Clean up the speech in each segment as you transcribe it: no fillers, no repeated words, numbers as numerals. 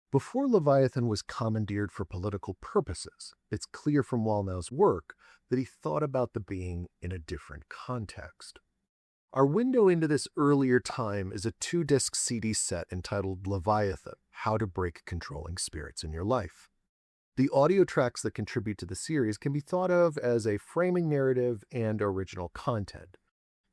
Before Leviathan was commandeered for political purposes, it's clear from Wallnau's work that he thought about the being in a different context. Our window into this earlier time is a 2-disc CD set entitled Leviathan: How to Break Controlling Spirits in Your Life. The audio tracks that contribute to the series can be thought of as a framing narrative and original content.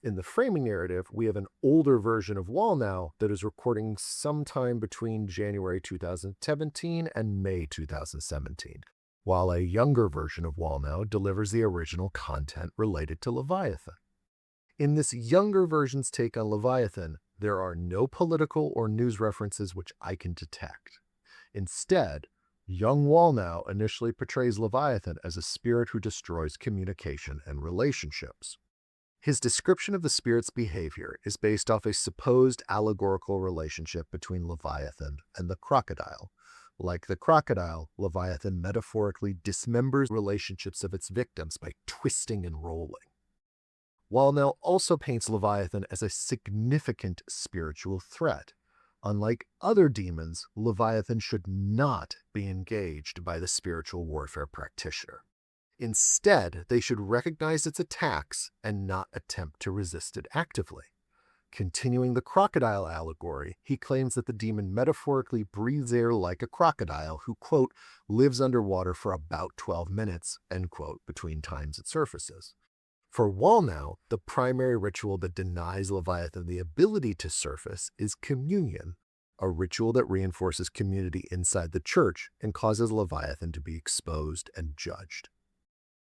In the framing narrative, we have an older version of Wallnau that is recording sometime between January 2017 and May 2017, while a younger version of Wallnau delivers the original content related to Leviathan. In this younger version's take on Leviathan, there are no political or news references which I can detect. Instead, young Wallnau initially portrays Leviathan as a spirit who destroys communication and relationships. His description of the spirit's behavior is based off a supposed allegorical relationship between Leviathan and the crocodile. Like the crocodile, Leviathan metaphorically dismembers relationships of its victims by twisting and rolling. Wallnau also paints Leviathan as a significant spiritual threat. Unlike other demons, Leviathan should not be engaged by the spiritual warfare practitioner. Instead, they should recognize its attacks and not attempt to resist it actively. Continuing the crocodile allegory, he claims that the demon metaphorically breathes air like a crocodile who, quote, lives underwater for about 12 minutes, end quote, between times it surfaces. For Wallnau, the primary ritual that denies Leviathan the ability to surface is communion, a ritual that reinforces community inside the church and causes Leviathan to be exposed and judged.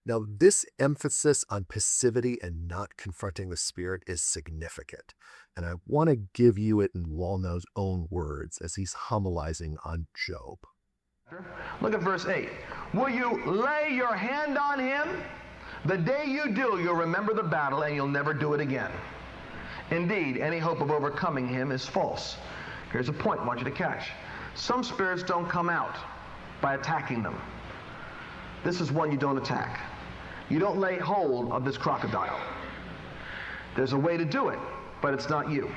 Now, this emphasis on passivity and not confronting the spirit is significant, and I want to give you it in Wallnau's own words as he's homilizing on Job. Look at verse 8. Will you lay your hand on him? The day you do, you'll remember the battle and you'll never do it again. Indeed, any hope of overcoming him is false. Here's a point I want you to catch. Some spirits don't come out by attacking them. This is one you don't attack. You don't lay hold of this crocodile. There's a way to do it, but it's not you.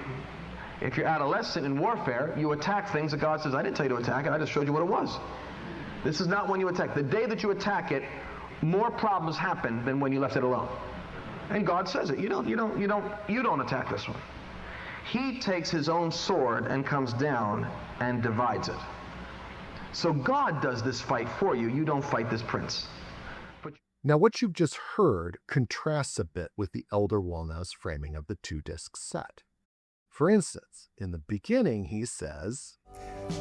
If you're adolescent in warfare, you attack things that God says, I didn't tell you to attack it, I just showed you what it was. This is not when you attack. The day that you attack it, more problems happen than when you left it alone. And God says it. You don't attack this one. He takes his own sword and comes down and divides it. So God does this fight for you. You don't fight this prince. Now, what you've just heard contrasts a bit with the elder Wallnau's framing of the 2-disc set. For instance, in the beginning, he says,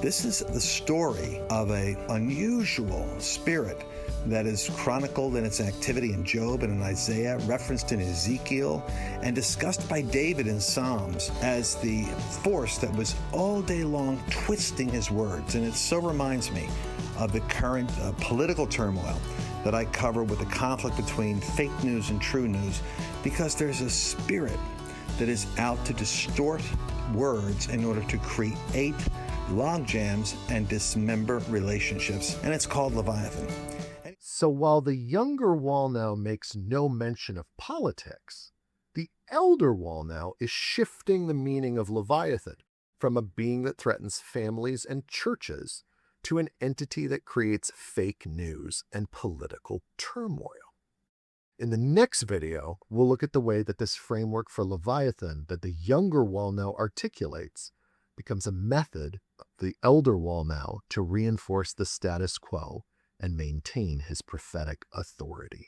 this is the story of an unusual spirit that is chronicled in its activity in Job and in Isaiah, referenced in Ezekiel, and discussed by David in Psalms as the force that was all day long twisting his words. And it so reminds me of the current political turmoil that I cover with the conflict between fake news and true news, because there's a spirit that is out to distort words in order to create log jams and dismember relationships, and it's called Leviathan. So while the younger Wallnau makes no mention of politics, the elder Wallnau is shifting the meaning of Leviathan from a being that threatens families and churches to an entity that creates fake news and political turmoil. In the next video, we'll look at the way that this framework for Leviathan that the younger Wallnau articulates becomes a method of the elder Wallnau to reinforce the status quo and maintain his prophetic authority.